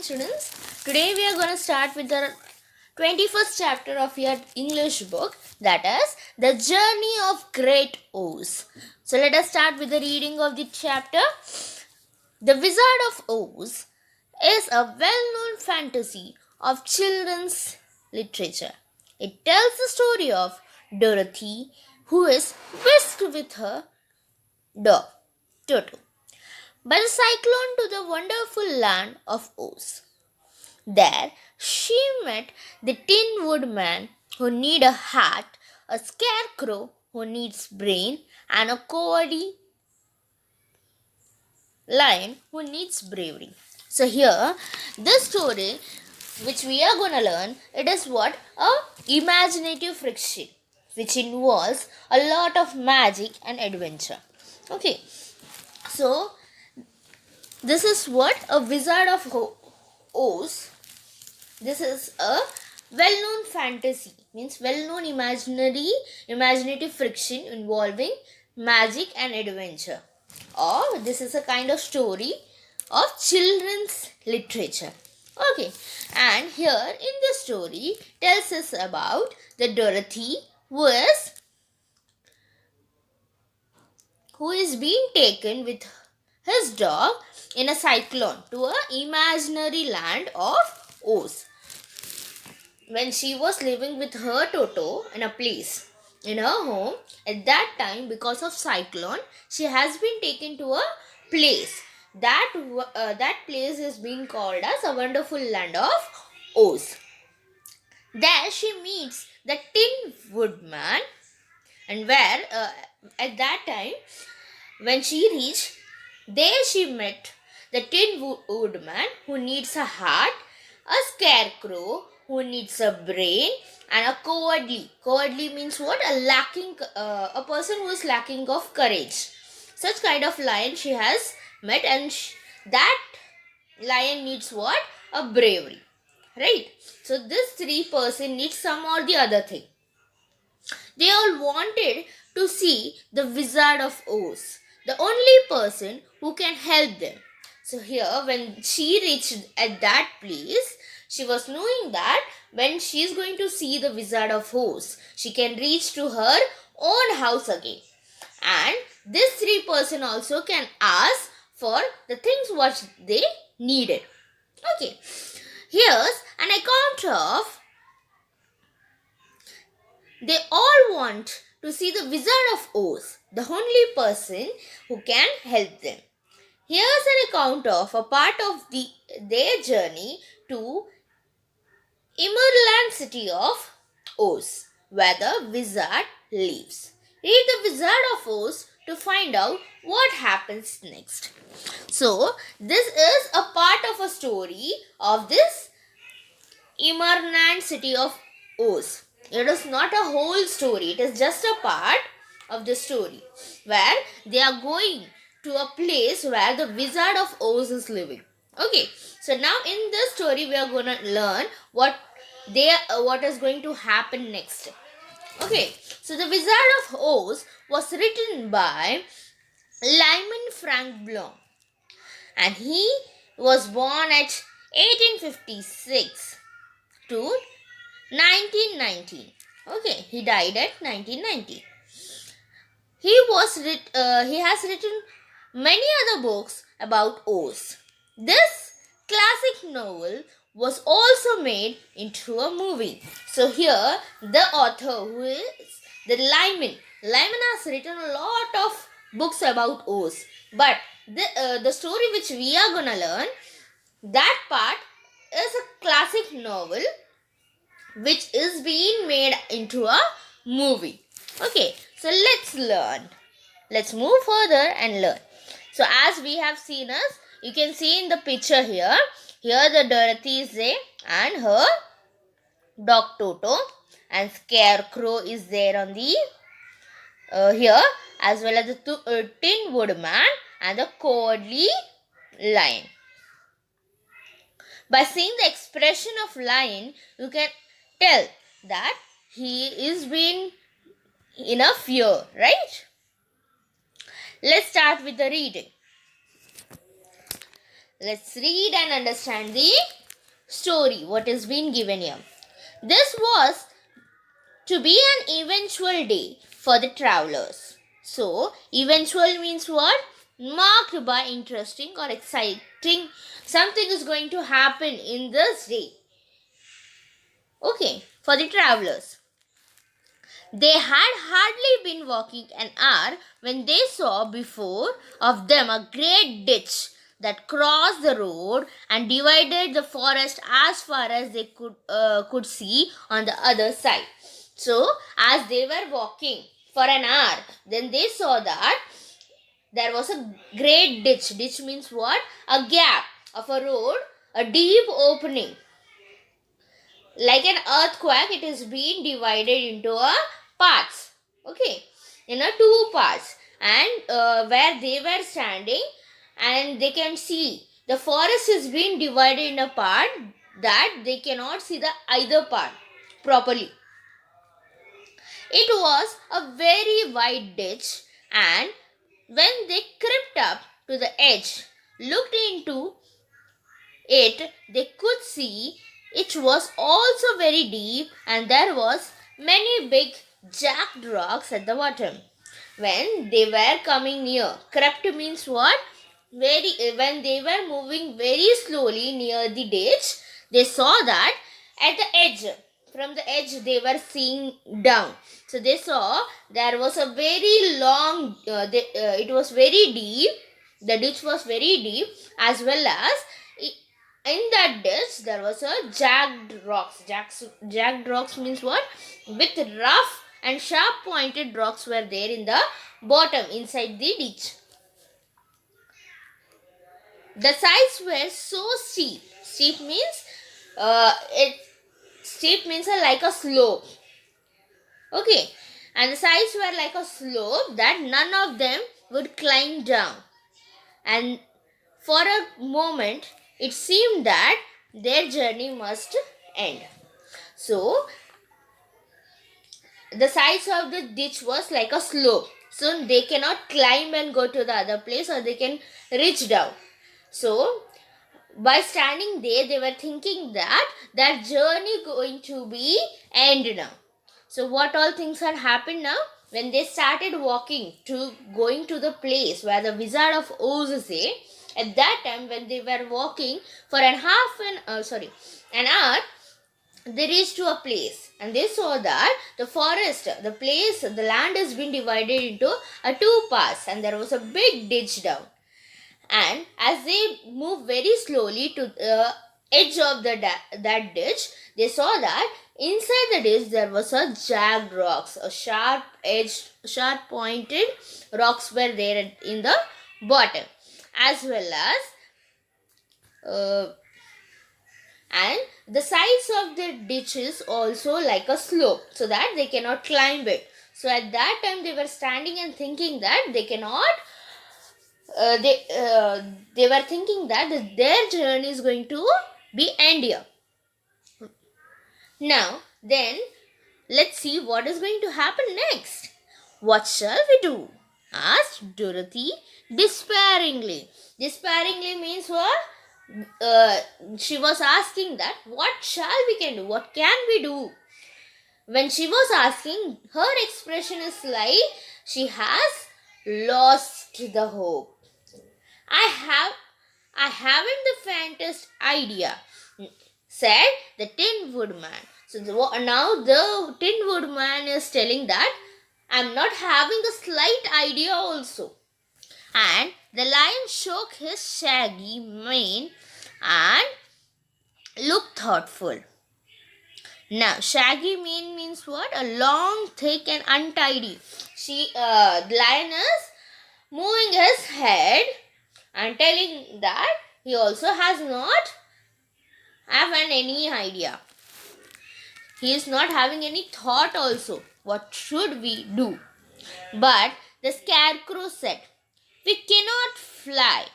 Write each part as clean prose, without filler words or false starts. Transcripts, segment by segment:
students. Today we are going to start with the 21st chapter of your English book, that is The Journey of Great Oz. So let us start with the reading of the chapter. The Wizard of Oz is a well-known fantasy of children's literature. It tells the story of Dorothy, who is whisked with her dog, Toto, by the cyclone to the wonderful land of Oz. There she met the Tin Woodman who needs a hat, a scarecrow who needs brain, and a cowardly lion who needs bravery. So here, this story which we are going to learn, it is what? A imaginative fiction which involves a lot of magic and adventure. Okay, so this is what a Wizard of Oz. This is a well-known fantasy, means well-known imaginative fiction involving magic and adventure. Or this is a kind of story of children's literature. Okay, and here in the story tells us about the Dorothy who is being taken with his dog in a cyclone to an imaginary land of Oz. When she was living with her Toto in a place in her home, at that time, because of cyclone, she has been taken to a place. That place is being called as a wonderful land of Oz. There she meets the Tin Woodman, and where at that time, when she reached, there she met the Tin Woodman who needs a heart, a scarecrow who needs a brain, and a cowardly. Cowardly means what? A person who is lacking of courage. Such kind of lion she has met, and that lion needs what? A bravery. Right? So this three person needs some or the other thing. They all wanted to see the Wizard of Oz, the only person who can help them. So here, when she reached at that place, she was knowing that when she is going to see the Wizard of Oz, she can reach to her own house again. And this three person also can ask for the things what they needed. Okay, here's an account of they all want to see the Wizard of Oz, the only person who can help them. Here's an account of a part of their journey to Emerald City of Oz, where the wizard lives. Read the Wizard of Oz to find out what happens next. So, this is a part of a story of this Emerald City of Oz. It is not a whole story, it is just a part of the story where they are going to a place where the Wizard of Oz is living. Okay, so now in this story we are going to learn what is going to happen next. Okay, so the Wizard of Oz was written by Lyman Frank Blum, and he was born at 1856 to 1919. Okay, he died at 1919. He has written many other books about Oz. This classic novel was also made into a movie. So here, the author, who is the Lyman has written a lot of books about Oz. But the story which we are gonna learn, that part is a classic novel which is being made into a movie. Okay, so let's learn. Let's move further and learn. So as we have seen us, you can see in the picture here. Here the Dorothy is there and her dog Toto, and Scarecrow is there on the here, as well as the Tin Woodman and the cowardly lion. By seeing the expression of lion, you can tell that he is being in a fear, right? Let's start with the reading. Let's read and understand the story, what is being given here. This was to be an eventual day for the travelers. So, eventual means what? Marked by interesting or exciting. Something is going to happen in this day. Okay, for the travelers. They had hardly been walking an hour when they saw before of them a great ditch that crossed the road and divided the forest as far as they could see on the other side. So, as they were walking for an hour, then they saw that there was a great ditch. Ditch means what? A gap of a road, a deep opening. Like an earthquake, it is being divided into a parts. Okay, in a two parts, and where they were standing, and they can see the forest is being divided in a part that they cannot see the either part properly. It was a very wide ditch, and when they crept up to the edge, looked into it, they could see it was also very deep, and there was many big jagged rocks at the bottom. When they were coming near, crept means what? When they were moving very slowly near the ditch, they saw that at the edge, from the edge they were seeing down. So they saw there was a very long, it was very deep, the ditch was very deep, as well as in that ditch there was a jagged rocks. Jagged rocks means what? With rough and sharp pointed rocks were there in the bottom inside the ditch. The sides were so steep. Steep means steep means like a slope. Okay, and the sides were like a slope that none of them would climb down. And for a moment, it seemed that their journey must end. So, the sides of the ditch was like a slope. So, they cannot climb and go to the other place, or they can reach down. So, by standing there, they were thinking that their journey going to be end now. So, what all things had happened now? When they started walking to going to the place where the Wizard of Oz is, at that time when they were walking for an hour, they reached to a place, and they saw that the forest, the place, the land has been divided into a two parts, and there was a big ditch down. And as they moved very slowly to the edge of that ditch, they saw that inside the ditch there was a jagged rocks, a sharp edged, sharp pointed rocks were there in the bottom, as well as and the sides of the ditch is also like a slope, so that they cannot climb it. So at that time they were standing and thinking that they cannot they were thinking that their journey is going to be end here. Now then, let's see what is going to happen next. What shall we do? Asked Dorothy despairingly. Despairingly means what? She was asking that what shall we can do? What can we do? When she was asking, her expression is like she has lost the hope. I haven't the faintest idea, said the Tin Woodman. So now the Tin Woodman is telling that I'm not having a slight idea also. And the lion shook his shaggy mane and looked thoughtful. Now, shaggy mane means what? A long, thick and untidy. The lion is moving his head and telling that he also has not having any idea. He is not having any thought also. What should we do? But the scarecrow said, we cannot fly,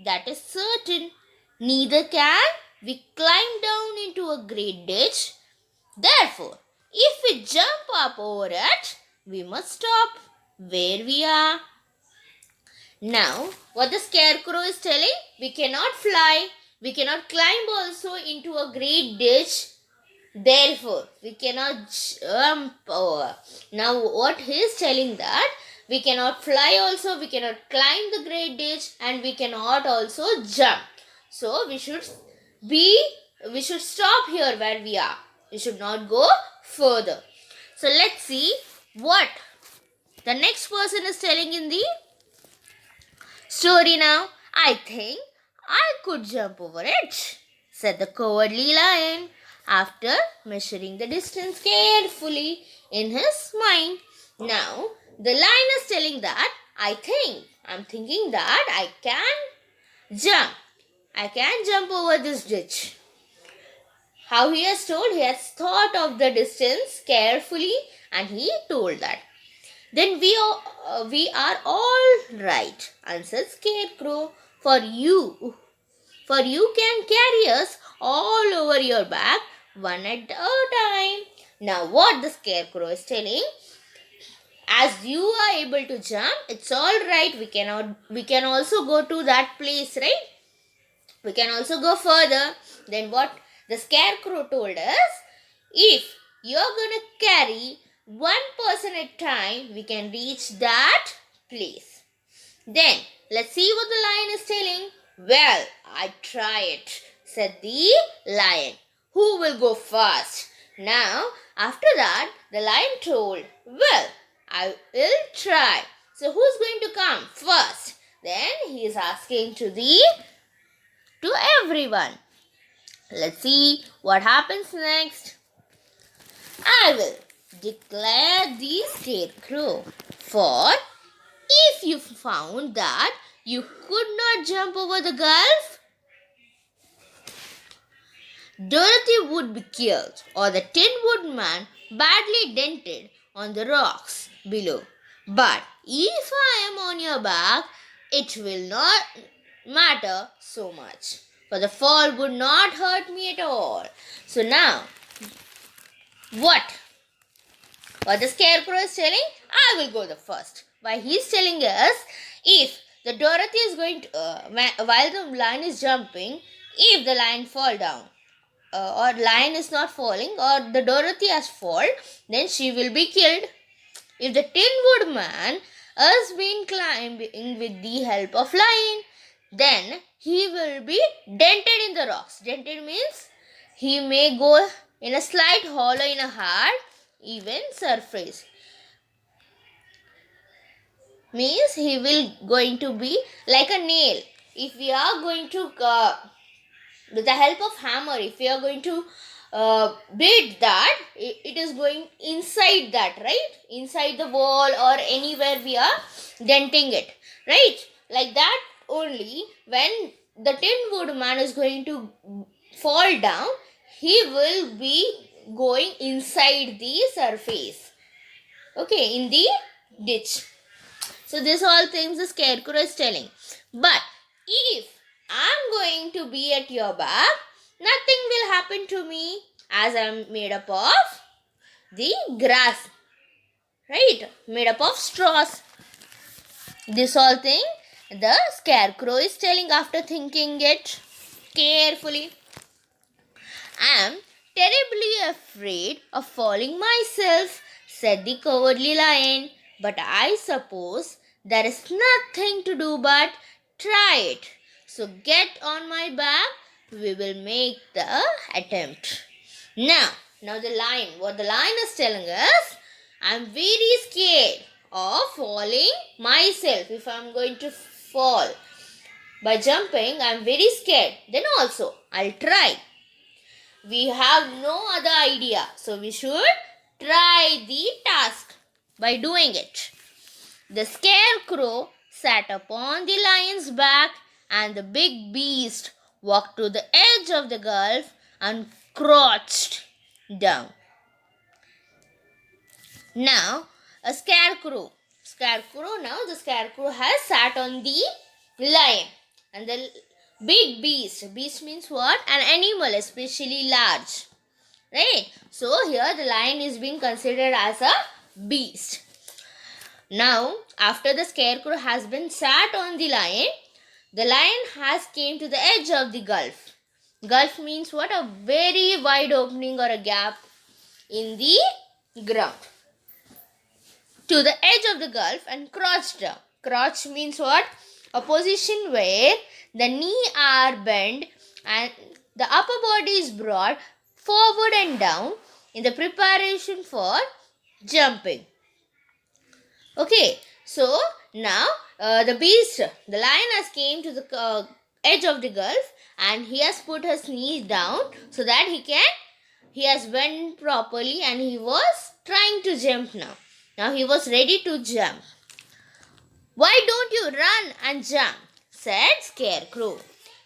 that is certain. Neither can we climb down into a great ditch. Therefore, if we jump up over it, we must stop where we are. Now, what the scarecrow is telling? We cannot fly. We cannot climb also into a great ditch. Therefore, we cannot jump over. Now, what he is telling that we cannot fly also, we cannot climb the great ditch, and we cannot also jump. So, be, we should stop here where we are. We should not go further. So, let's see what the next person is telling in the story now. I think I could jump over it, said the cowardly lion after measuring the distance carefully in his mind. Now, the lion is telling that I'm thinking that I can jump. I can jump over this ditch. How he has told, he has thought of the distance carefully and he told that. Then we are all right, answered Scarecrow. For you can carry us all over your back, one at a time. Now, what the Scarecrow is telling, as you are able to jump, it's all right. We can also go to that place, right? We can also go further. Then what the Scarecrow told us, if you're gonna carry one person at a time, we can reach that place. Then let's see what the lion is telling. Well, I try it, said the lion. Who will go first? Now, after that, the lion told, well, I will try. So who's going to come first? Then he is asking to everyone. Let's see what happens next. I will declare the Scarecrow. For if you found that you could not jump over the gulf, Dorothy would be killed or the Tin Woodman badly dented on the rocks below. But if I am on your back, it will not matter so much, for the fall would not hurt me at all. So now, what the Scarecrow is telling, I will go the first. Why he's telling us, if the Dorothy is going to, while the lion is jumping, if the lion fall down, or lion is not falling, or the Dorothy has fall, then she will be killed. If the Tin Woodman has been climbing with the help of lion, then he will be dented in the rocks. Dented means he may go in a slight hollow in a hard, even surface. Means he will going to be like a nail. If we are going to with the help of hammer, if we are going to beat that, it is going inside that, right? Inside the wall or anywhere we are denting it, right? Like that only, when the Tin Woodman is going to fall down, he will be going inside the surface, okay, in the ditch. So this all things the Scarecrow is telling. But if I'm going to be at your back, nothing will happen to me, as I'm made up of the grass, right? Made up of straws. This all thing the Scarecrow is telling after thinking it carefully. I'm terribly afraid of falling myself, said the cowardly lion. But I suppose there is nothing to do but try it. So get on my back, we will make the attempt. Now the lion, what the lion is telling us, I'm very scared of falling myself. If I'm going to fall by jumping, I'm very scared. Then also, I'll try. We have no other idea, so we should try the task by doing it. The Scarecrow sat upon the lion's back, and the big beast walked to the edge of the gulf and crouched down. Now, the Scarecrow has sat on the lion, and the big beast means what? An animal, especially large, right? So here the lion is being considered as a beast. Now, after the scarecrow has been sat on the lion has came to the edge of the gulf. Gulf means what? A very wide opening or a gap in the ground. To the edge of the gulf and crouched down. Crouch means what? A position where the knee are bent and the upper body is brought forward and down in the preparation for jumping. Okay, so now the beast, the lion has came to the edge of the gulf and he has put his knees down so that he has bent properly and he was trying to jump now. Now he was ready to jump. Why don't you run and jump? Said Scarecrow.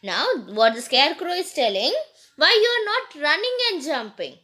Now what the Scarecrow is telling, why you are not running and jumping?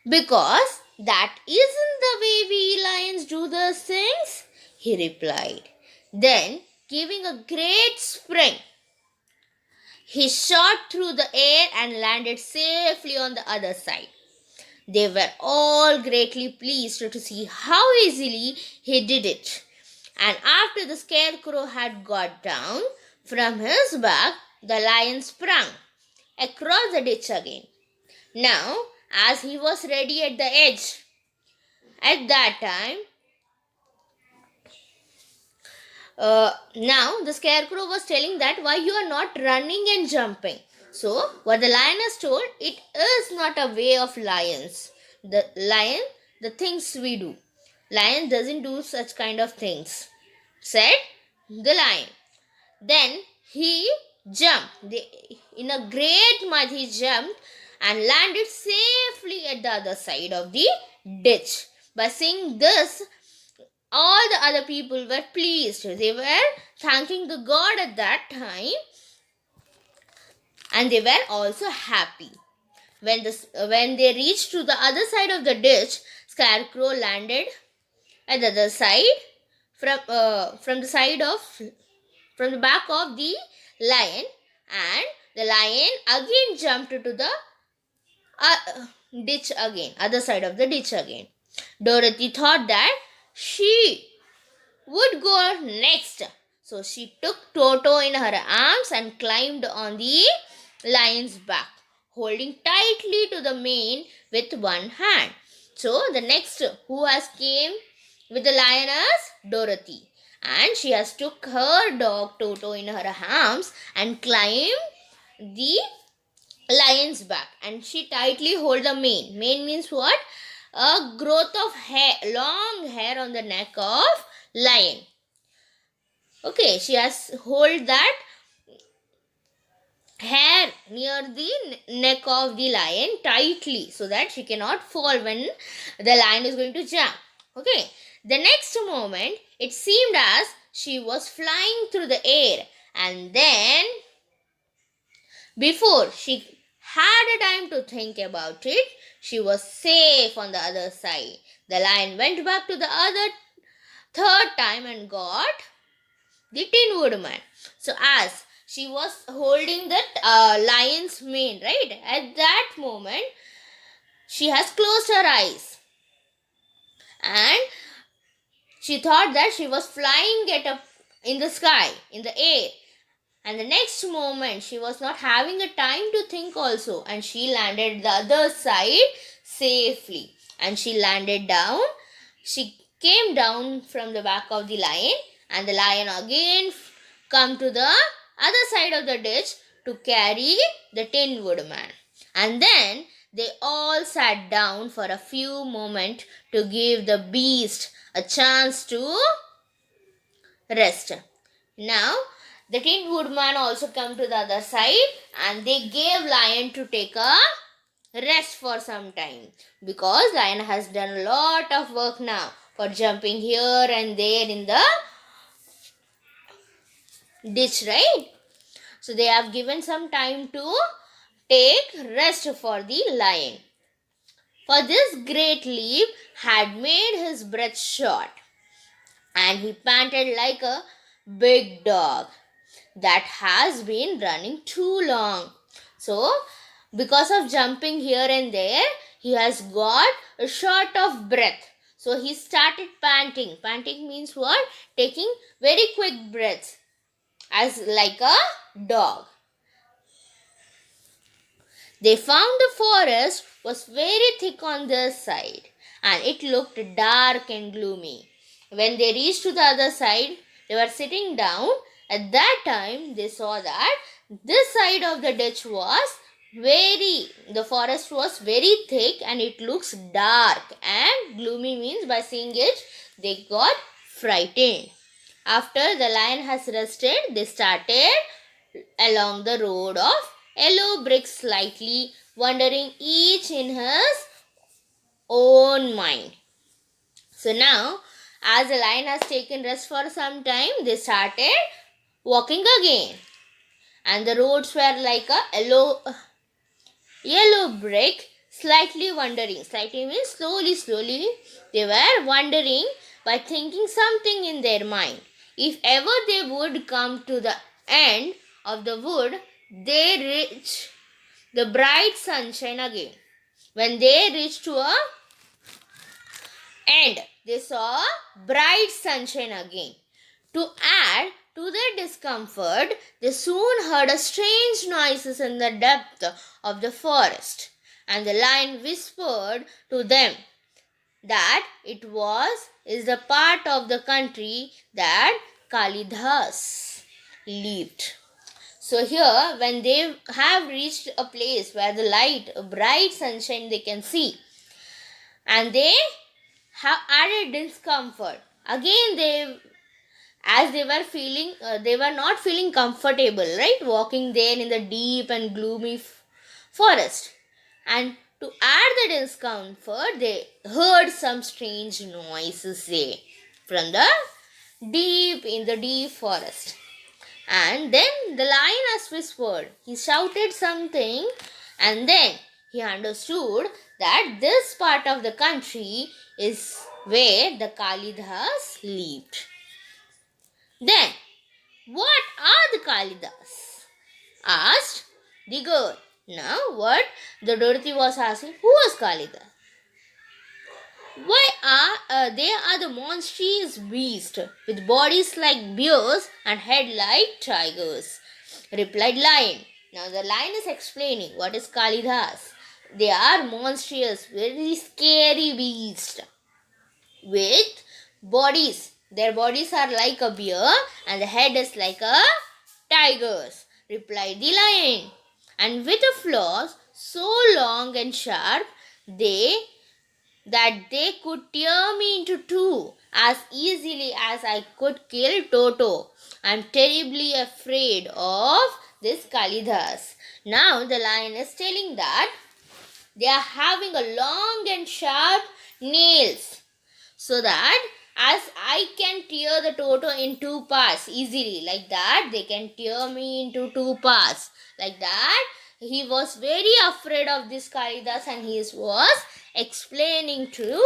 Because that isn't the way we lions do those things, he replied. Then, giving a great spring, he shot through the air and landed safely on the other side. They were all greatly pleased to see how easily he did it. And after the scarecrow had got down from his back, the lion sprang across the ditch again. Now, as he was ready at the edge, at that time, now the scarecrow was telling that why you are not running and jumping. So, what the lion has told, it is not a way of lions. The lion, the things we do. Lion doesn't do such kind of things, said the lion. Then he jumped. In a great mud, he jumped and landed safely at the other side of the ditch. By seeing this, all the other people were pleased. They were thanking the god at that time and they were also happy. When they reached to the other side of the ditch, Scarecrow landed at the other side from the back of the lion, and the lion again jumped to the ditch again, other side of the ditch again. Dorothy thought that she would go next. So she took Toto in her arms and climbed on the lion's back, holding tightly to the mane with one hand. So the next who has came with the lioness? Dorothy. And she has took her dog Toto in her arms and climbed the lion's back. And she tightly hold the mane. Mane means what? A growth of hair, long hair on the neck of lion. Okay, she has hold that hair near the neck of the lion tightly so that she cannot fall when the lion is going to jump. Okay, the next moment it seemed as she was flying through the air, and then before she had a time to think about it, she was safe on the other side. The lion went back to the other third time and got the Tin Woodman. So as she was holding that lion's mane, right? At that moment, she has closed her eyes and she thought that she was flying in the sky, in the air. And the next moment, she was not having a time to think also, and she landed the other side safely. And she landed down. She came down from the back of the lion, and the lion again come to the other side of the ditch to carry the Tin Woodman. And then they all sat down for a few moments to give the beast a chance to rest. Now, the Tin Woodman also come to the other side and they gave lion to take a rest for some time because lion has done a lot of work now for jumping here and there in the ditch, right? So they have given some time to take rest for the lion. For this great leap had made his breath short and he panted like a big dog that has been running too long. So, because of jumping here and there, he has got a short of breath. So he started panting. Panting means what? Taking very quick breaths, as like a dog. They found the forest was very thick on their side, and it looked dark and gloomy. When they reached to the other side, they were sitting down. At that time, they saw that this side of the ditch was the forest was very thick and it looks dark, and gloomy means by seeing it, they got frightened. After the lion has rested, they started along the road of yellow bricks slightly, wondering each in his own mind. So now, as the lion has taken rest for some time, they started walking again. And the roads were like a yellow brick, slightly wandering. Slightly means slowly. They were wandering by thinking something in their mind. If ever they would come to the end of the wood, they reach the bright sunshine again. When they reached to a end, they saw bright sunshine again. To add to their discomfort, they soon heard a strange noises in the depth of the forest, and the lion whispered to them that it is the part of the country that Kalidas lived. So here, when they have reached a place where the light, a bright sunshine they can see, and they have added discomfort. Again, they were not feeling comfortable, right? Walking there in the deep and gloomy forest. And to add the discomfort, they heard some strange noises there from the deep forest. And then the lion has whispered. He shouted something, and then he understood that this part of the country is where the Kalidas lived. Then, what are the Kalidas? Asked the girl. Now, what the Dorothy was asking, who was Kalidas? They are the monstrous beasts with bodies like bears and head like tigers, replied lion. Now the lion is explaining what is Kalidas. They are monstrous, very scary beasts with bodies. Their bodies are like a bear and the head is like a tiger's, replied the lion. And with a claws so long and sharp, that they could tear me into two as easily as I could kill Toto. I'm terribly afraid of this Kalidas. Now the lion is telling that they are having a long and sharp nails, so that as I can tear the Toto in two parts easily, like that they can tear me into two parts. Like that, he was very afraid of this Kalidas, and he was explaining to